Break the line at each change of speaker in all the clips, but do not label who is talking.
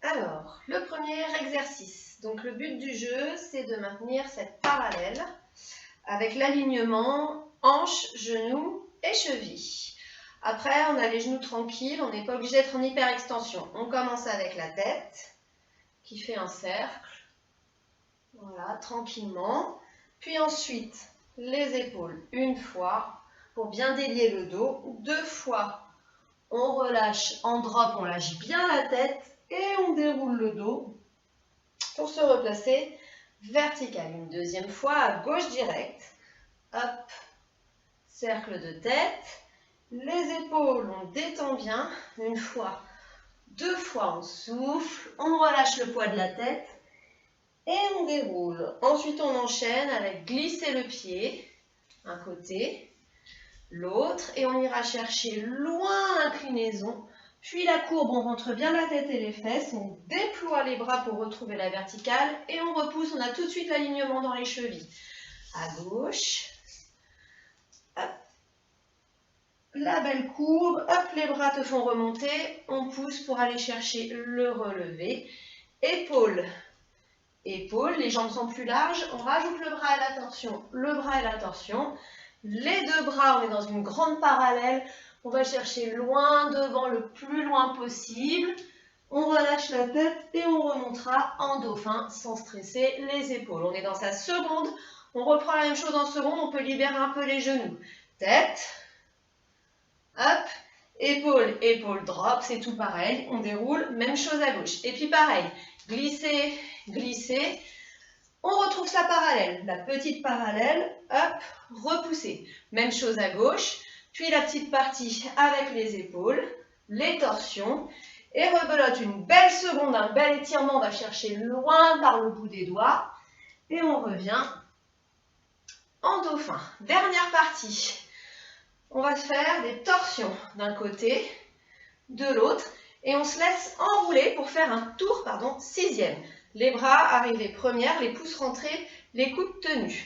Alors, le premier exercice. Donc, le but du jeu, c'est de maintenir cette parallèle avec l'alignement hanche, genoux et cheville. Après, on a les genoux tranquilles, on n'est pas obligé d'être en hyperextension. On commence avec la tête qui fait un cercle. Voilà, tranquillement. Puis ensuite, les épaules une fois pour bien délier le dos. 2 fois, on relâche en drop, on lâche bien la tête et on déroule le dos pour se replacer vertical. Une deuxième fois, à gauche direct. Hop, cercle de tête. Les épaules, on détend bien. Une fois, 2 fois, on souffle, on relâche le poids de la tête. Et on déroule. Ensuite, on enchaîne avec glisser le pied, un côté, l'autre, et on ira chercher loin l'inclinaison. Puis la courbe, on rentre bien la tête et les fesses, on déploie les bras pour retrouver la verticale, et on repousse, on a tout de suite l'alignement dans les chevilles. À gauche, hop, la belle courbe, hop, les bras te font remonter, on pousse pour aller chercher le relevé. Épaules. Épaules, les jambes sont plus larges, on rajoute le bras et la torsion, le bras et la torsion. Les deux bras, on est dans une grande parallèle, on va chercher loin devant, le plus loin possible. On relâche la tête et on remontera en dauphin sans stresser les épaules. On est dans sa seconde, on reprend la même chose en seconde, on peut libérer un peu les genoux. Tête, hop, épaule, épaule, drop, c'est tout pareil, on déroule, même chose à gauche. Et puis pareil, glisser, glisser, on retrouve sa parallèle, la petite parallèle, hop, repousser. Même chose à gauche, puis la petite partie avec les épaules, les torsions, et rebelote une belle seconde, un bel étirement, on va chercher loin par le bout des doigts, et on revient en dauphin. Dernière partie, on va faire des torsions d'un côté, de l'autre, et on se laisse enrouler pour faire un tour, sixième. Les bras arrivés première, les pouces rentrés, les coudes tenus.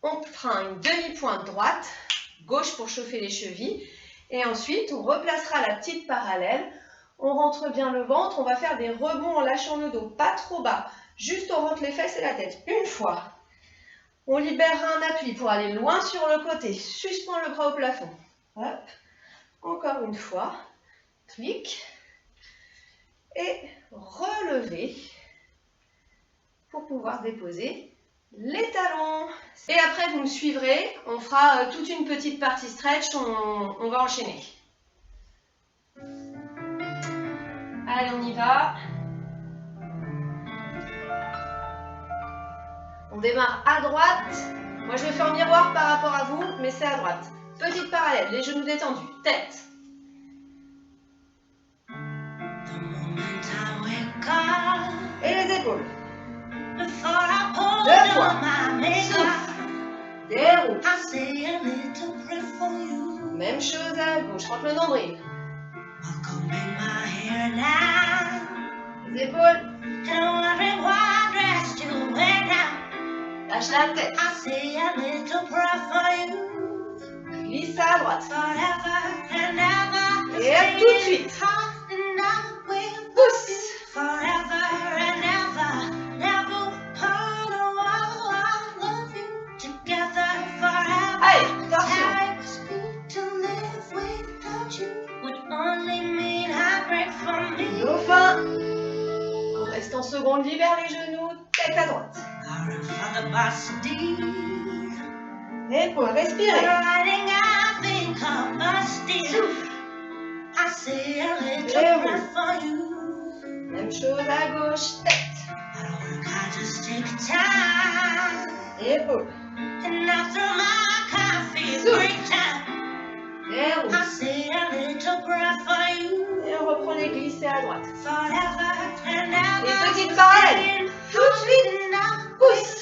On fera une demi-pointe droite, gauche pour chauffer les chevilles, et ensuite on replacera la petite parallèle, on rentre bien le ventre, on va faire des rebonds en lâchant le dos, pas trop bas, juste on rentre les fesses et la tête. Une fois, on libérera un appui pour aller loin sur le côté, suspend le bras au plafond. Hop, encore une fois, clic, et relever pour pouvoir déposer les talons. Et après, vous me suivrez, on fera toute une petite partie stretch, on va enchaîner. Allez, on y va. On démarre à droite. Moi, je vais faire miroir par rapport à vous, mais c'est à droite. Petite parallèle, les genoux détendus, tête. Et les épaules. 2 fois. Souffle. Déroule. Même chose à gauche. Rentre le nombril. Les épaules. Lâche la tête. Glisse à droite. Et hop, tout de suite. Pousse. Allez, torsion. Dauphin. On reste en seconde, libère les genoux, tête à droite. Épaules, respirez. Souffle. Même chose à gauche, tête. Épaules. Souffle. Déroule. Et on reprend les glissés à droite. Et petite parallèle. Tout de suite. Pousse.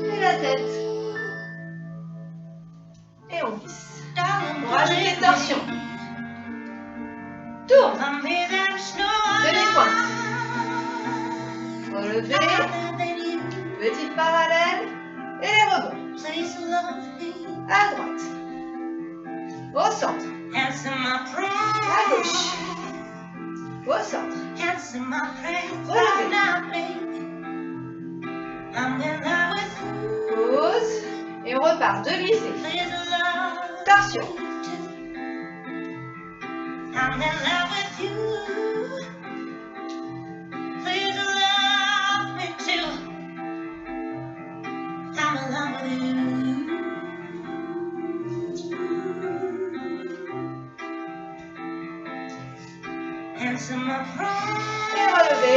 Et la tête. Et on glisse. On rajoute les torsions. Tourne. Demi-pointe. Relevé. Petite parallèle. Et les rebonds. À droite. Au centre. À gauche. Au centre. Relevé. Pause. Et on repart. Deux glissés. Torsion. Et relevé.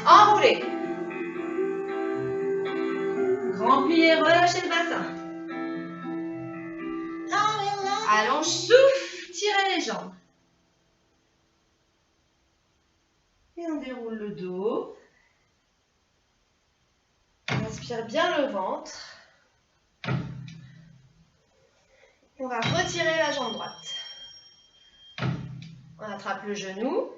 Enroulé. Grand plié, relâchez le bassin. Allonge, souffle, tirez les jambes. Et on déroule le dos. On inspire bien le ventre. On va retirer la jambe droite. On attrape le genou.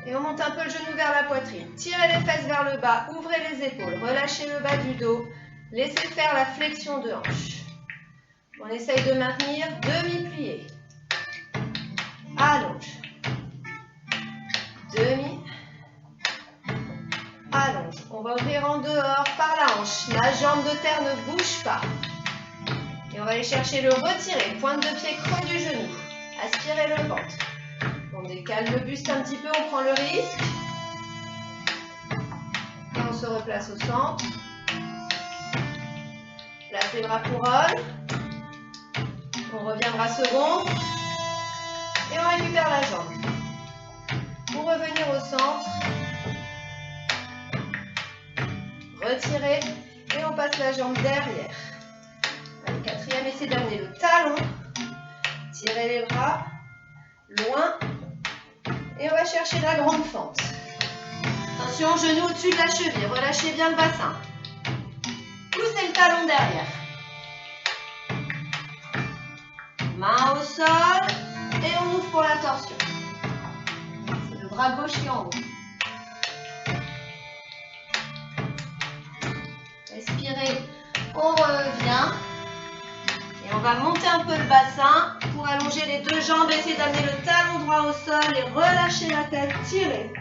Et on monte un peu le genou vers la poitrine. Tirez les fesses vers le bas, ouvrez les épaules, relâchez le bas du dos. Laissez faire la flexion de hanche. On essaye de maintenir demi-plié. Allonge. Demi. Allonge. On va ouvrir en dehors par la hanche. La jambe de terre ne bouge pas. Et on va aller chercher le retirer. Pointe de pied creux du genou. Aspirez le ventre. On décale le buste un petit peu, on prend le risque. Et on se replace au centre. Place les bras couronne. On revient bras second. Et on récupère la jambe. Pour revenir au centre. Retirez. Et on passe la jambe derrière. Allez, quatrième, essayez d'amener le talon. Tirez les bras. Loin. Et on va chercher la grande fente. Attention, genou au-dessus de la cheville. Relâchez bien le bassin. Poussez le talon derrière. Main au sol. Et on ouvre pour la torsion. C'est le bras gauche qui est en haut. Respirez. On revient. Et on va monter un peu le bassin pour allonger les deux jambes. Essayez d'amener le talon droit au sol et relâchez la tête. Tirez.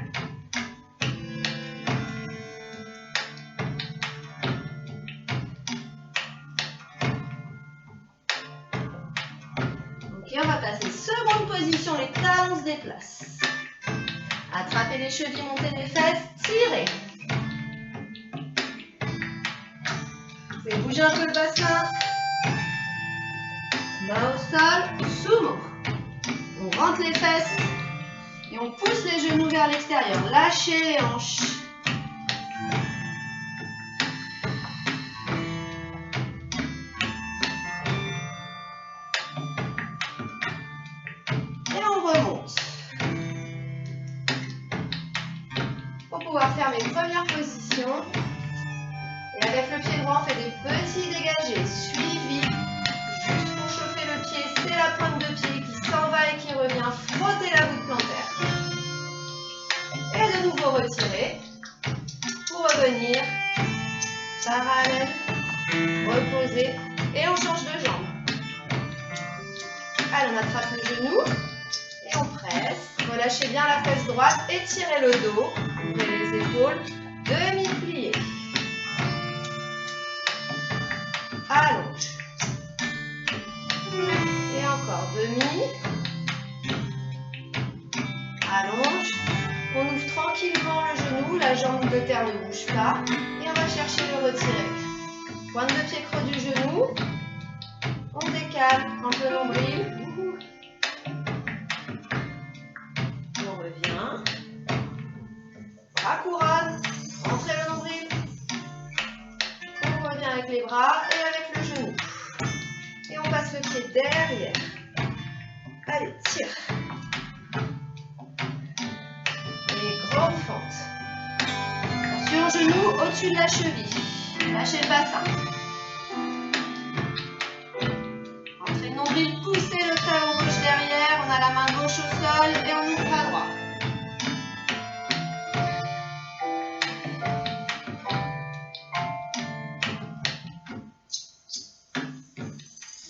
Ok, on va passer seconde position. Les talons se déplacent. Attrapez les chevilles, montez les fesses. Tirez. Vous pouvez bouger un peu le bassin. Main au sol, sumo. On rentre les fesses et on pousse les genoux vers l'extérieur. Lâchez les hanches. Et on remonte. Pour pouvoir faire mes premières positions. Et avec le pied droit, on fait des petits dégagés suivis. Juste pour chauffer le pied, c'est la pointe de pied qui s'en va et qui revient. Frottez la voûte plantaire. Et de nouveau retirer. Pour revenir. Parallèle. Reposer. Et on change de jambe. Allez, on attrape le genou. Et on presse. Relâchez bien la fesse droite. Étirez le dos. Ouvrez les épaules. Demi-plié. Allonge. Et encore demi. Allonge. On ouvre tranquillement le genou. La jambe de terre ne bouge pas. Et on va chercher le retirer. Pointe de pied creux du genou. On décale un peu le nombril. On revient. Bras couronne. Rentrez le nombril. On revient avec les bras et avec le genou. Et on passe le pied derrière. Allez, tire. Et grande fente. Attention, genou au-dessus de la cheville. Lâchez le bassin. Rentrez le nombril, poussez le talon gauche derrière. sol et on ouvre à droite.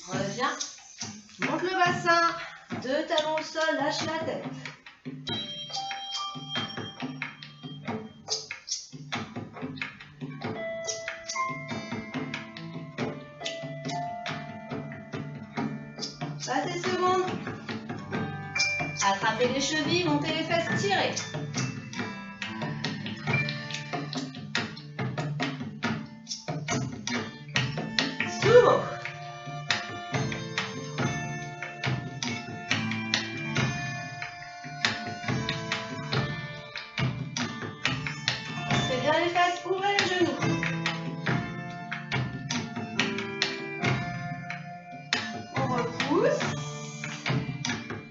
Reviens. Monte le bassin. 2 talons au sol, lâche la tête. Passez secondes. Attrapez les chevilles, montez les fesses, tirez. Sumo. Faites bien les fesses, ouvrez les genoux. On repousse.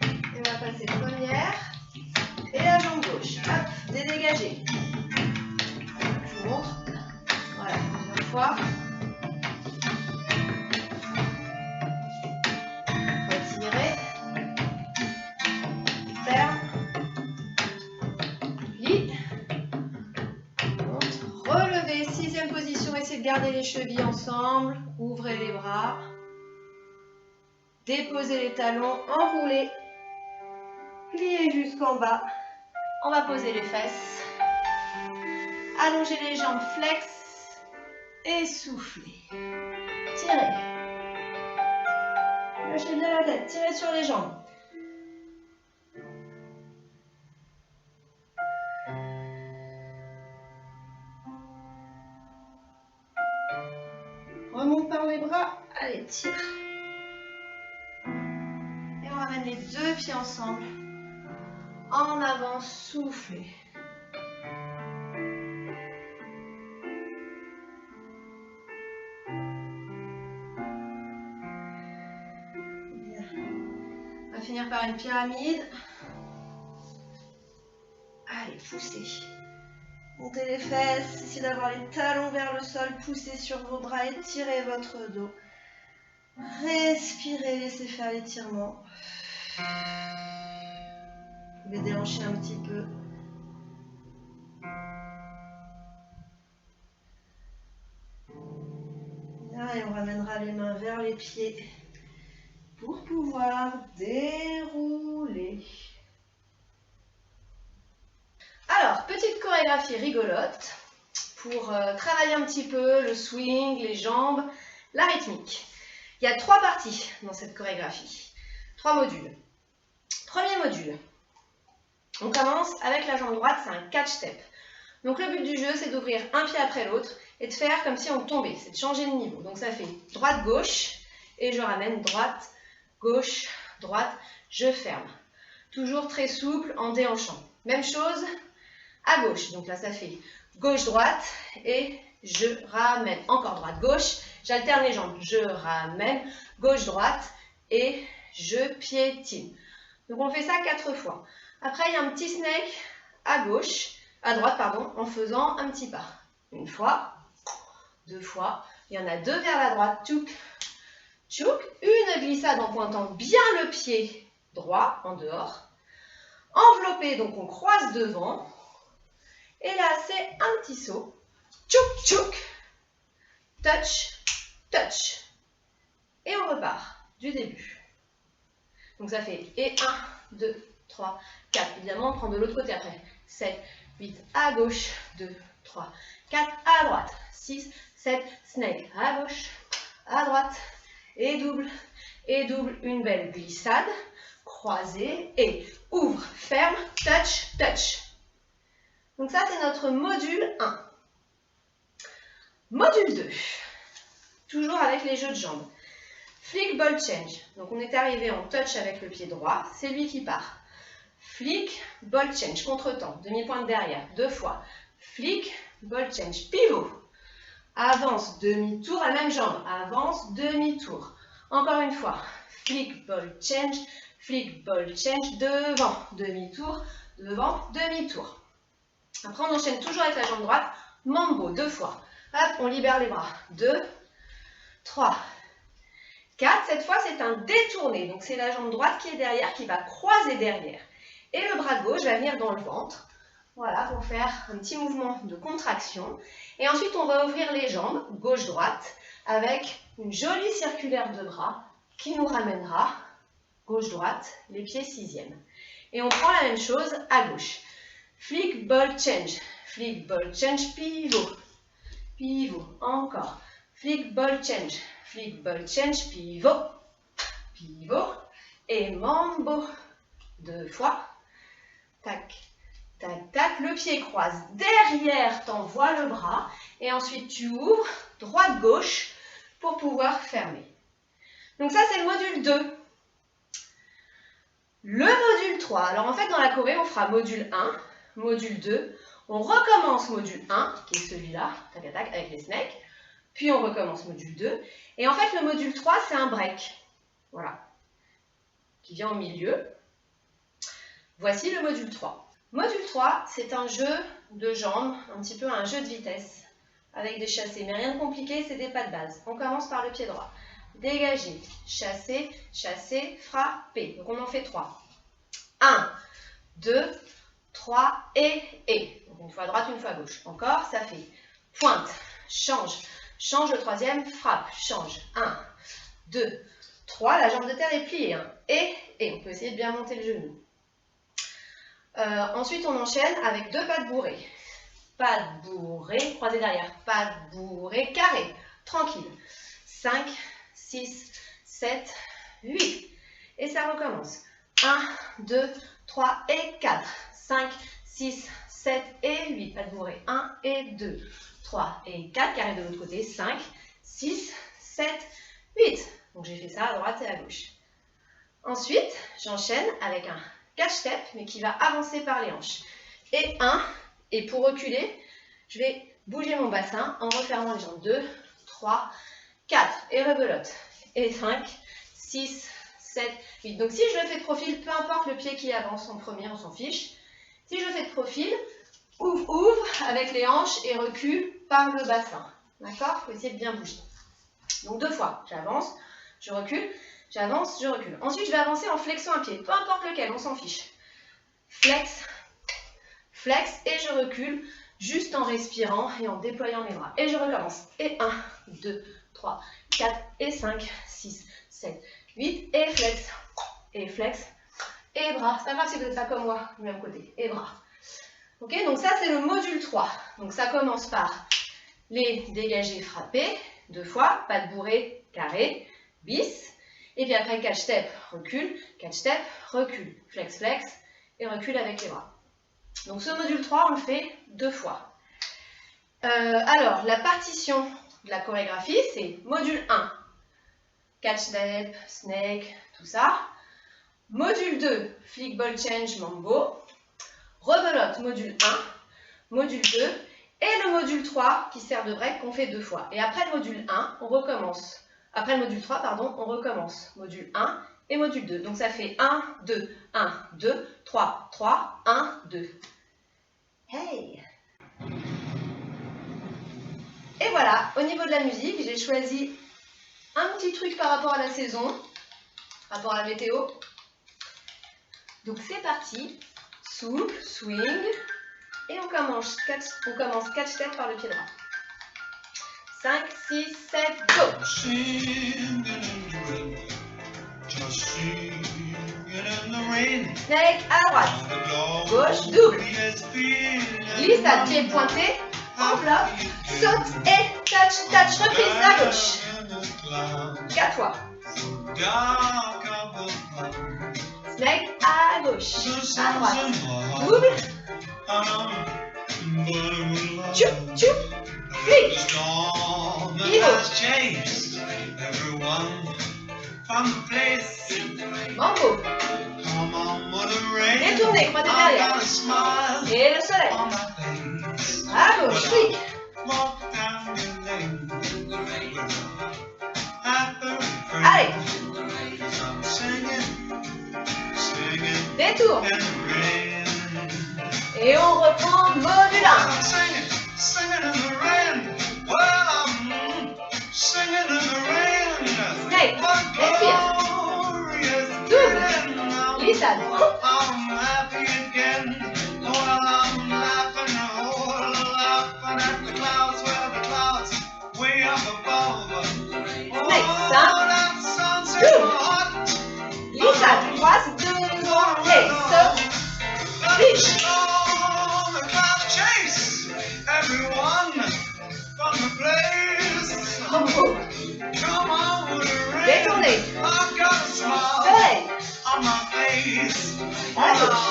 Et on va passer première. Et la jambe gauche. Hop, dédégagez. Je vous montre. Voilà, deuxième fois. Retirez. Ferme. Plie. Monte. Relevez. 6e position. Essayez de garder les chevilles ensemble. Ouvrez les bras. Déposez les talons. Enroulez. Pliez jusqu'en bas. On va poser les fesses. Allongez les jambes, flex. Et soufflez. Tirez. Lâchez bien la tête. Tirez sur les jambes. Remonte par les bras. Allez, tire. Et on ramène les 2 pieds ensemble. En avant, soufflez. Bien. On va finir par une pyramide. Allez, poussez. Montez les fesses, essayez d'avoir les talons vers le sol, poussez sur vos bras, étirez votre dos. Respirez, laissez faire l'étirement. Vous pouvez déhancher un petit peu. Là, et on ramènera les mains vers les pieds pour pouvoir dérouler. Alors, petite chorégraphie rigolote pour travailler un petit peu le swing, les jambes, la rythmique. Il y a 3 parties dans cette chorégraphie, 3 modules. Premier module, on commence avec la jambe droite, c'est un catch step. Donc le but du jeu, c'est d'ouvrir un pied après l'autre et de faire comme si on tombait, c'est de changer de niveau. Donc ça fait droite-gauche et je ramène droite, gauche, droite, je ferme. Toujours très souple en déhanchant. Même chose à gauche, donc là ça fait gauche-droite et je ramène. Encore droite-gauche, j'alterne les jambes, je ramène, gauche-droite et je piétine. Donc on fait ça 4 fois. Après il y a un petit snake à gauche, à droite pardon, en faisant un petit pas. 1 fois, 2 fois, il y en a 2 vers la droite, tchouk, tchouk, une glissade en pointant bien le pied droit en dehors. Enveloppé, donc on croise devant. Et là, c'est un petit saut. Tchouk, tchouk. Touch, touch. Et on repart du début. Donc ça fait et 1, 2, 3, 4. Évidemment, on prend de l'autre côté après. 7, 8 à gauche, 2, 3, 4 à droite. 6, 7, snake à gauche, à droite. Et double, une belle glissade. Croisée et ouvre, ferme, touch, touch. Donc ça, c'est notre module 1. Module 2. Toujours avec les jeux de jambes. Flick, ball change. Donc on est arrivé en touch avec le pied droit. C'est lui qui part. Flick, ball change. Contre-temps. Demi-pointe derrière. 2 fois. Flick, ball change. Pivot. Avance, demi-tour. La même jambe. Avance, demi-tour. Encore une fois. Flick, ball change. Flick, ball change. Devant, demi-tour. Devant, demi-tour. Après, on enchaîne toujours avec la jambe droite. Mambo, 2 fois. Hop, on libère les bras. 2, 3, 4. Cette fois, c'est un détourné. Donc, c'est la jambe droite qui est derrière, qui va croiser derrière. Et le bras gauche va venir dans le ventre. Voilà, pour faire un petit mouvement de contraction. Et ensuite, on va ouvrir les jambes, gauche-droite, avec une jolie circulaire de bras qui nous ramènera gauche-droite, les pieds sixième. Et on prend la même chose à gauche. Flick, ball, change. Flick, ball, change, pivot. Pivot, encore. Flick, ball, change. Flick, ball, change, pivot. Pivot. Et mambo. 2 fois. Tac, tac, tac. Le pied croise. Derrière, t'envoies le bras. Et ensuite, tu ouvres droite-gauche pour pouvoir fermer. Donc ça, c'est le module 2. Le module 3. Alors en fait, dans la choré, on fera module 1, module 2. On recommence module 1, qui est celui-là, tac, tac, tac, avec les snakes. Puis on recommence module 2. Et en fait, le module 3, c'est un break. Voilà. Qui vient au milieu. Voici le module 3. Module 3, c'est un jeu de jambes, un petit peu un jeu de vitesse, avec des chassés. Mais rien de compliqué, c'est des pas de base. On commence par le pied droit. Dégager, chasser, chasser, frapper. Donc on en fait 3. 1, 2, 3 et. Donc une fois à droite, une fois à gauche. Encore, ça fait pointe, change, change le troisième, frappe, change. 1, 2, 3, la jambe de terre est pliée. Hein. Et. On peut essayer de bien monter le genou. Ensuite, on enchaîne avec 2 pattes bourrées. Pattes bourrées, croisées derrière. Pattes bourrées, carré. Tranquille. 5, 6, 7, 8. Et ça recommence. 1, 2, 3 et 4. 5, 6, 7 et 8. Pattes bourrées. 1 et 2, 3 et 4. Carré de l'autre côté. 5, 6, 7, 8. Donc j'ai fait ça à droite et à gauche. Ensuite, j'enchaîne avec un catch step, mais qui va avancer par les hanches. Et 1. Et pour reculer, je vais bouger mon bassin en refermant les jambes. 2, 3, 4. Et rebelote. Et 5, 6, 7, 8. Donc si je le fais de profil, peu importe le pied qui avance en premier, on s'en fiche. Si je le fais de profil, ouvre avec les hanches et recule par le bassin. D'accord? Il faut essayer de bien bouger. Donc 2 fois. J'avance, je recule, j'avance, je recule. Ensuite, je vais avancer en flexant un pied. Peu importe lequel, on s'en fiche. Flex, flex et je recule juste en respirant et en déployant mes bras. Et je recommence. Et 1, 2, 3, 4 et 5, 6, 7, 8 et flex et bras. C'est pas grave si vous n'êtes pas comme moi du même côté. Et bras. Ok, donc ça c'est le module 3. Donc ça commence par les dégagés frappés, 2 fois, pattes bourrées, carré, bis. Et puis après catch step, recule, catch step, recule, flex, flex et recule avec les bras. Donc ce module 3, on le fait 2 fois. Alors, la partition de la chorégraphie, c'est module 1, catch step, snake, tout ça. Module 2, flick, ball, change, mambo. Rebelote, module 1, module 2 et le module 3 qui sert de break qu'on fait 2 fois. Et après le module 1, on recommence. Après le module 3, pardon, on recommence. Module 1 et module 2. Donc ça fait 1, 2, 1, 2, 3, 3, 1, 2. Hey! Et voilà, au niveau de la musique, j'ai choisi un petit truc par rapport à la saison, par rapport à la météo. Donc c'est parti, souple, swing, et on commence catch step par le pied droit. 5, 6, 7, go! Snake à droite, gauche, double. Glissade, pied pointé, enveloppe, saute et touch, touch, reprise à gauche. 4 fois. Snake à gauche, à droite, double. Tchoup, tchoup, flick. Mambo. Détournez, croisez derrière. Et le soleil. À gauche, flick. Allez. Détour. Et on reprend module 1. Snake, respire. Double. Glissade. À la gauche.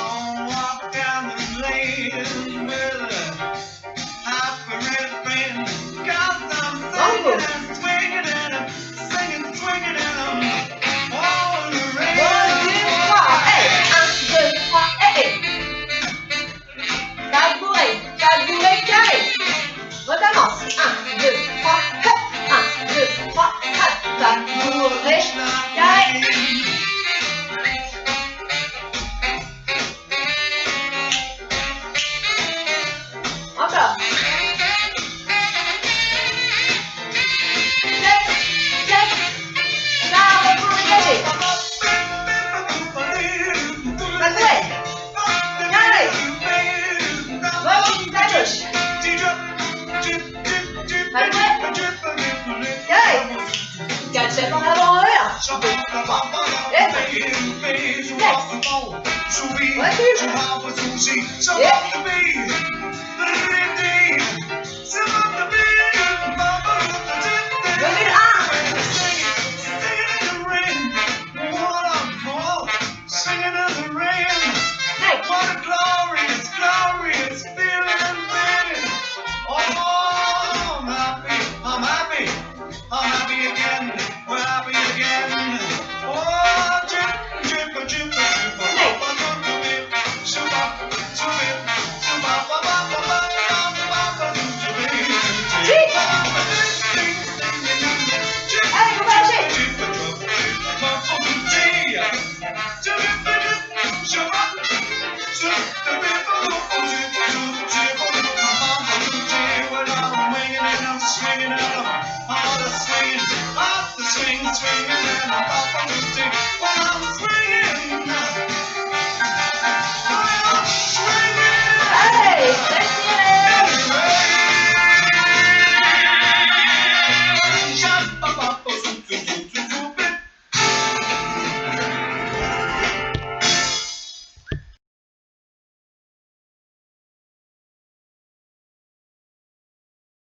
Bravo. 1, 2, 3, hey. Tabouret carré. Recommence. 1, 2, 3, hop. 1, 2, 3, hop. Tabouret carré. Encore. Ça reprend dégagé. Tabouret. Carré. Remonte à gauche. Tabouret. Carré. 4 chefs en avant en l'air. 1, 2, 3. Lève. Flex. Recule. Et. Recule 1.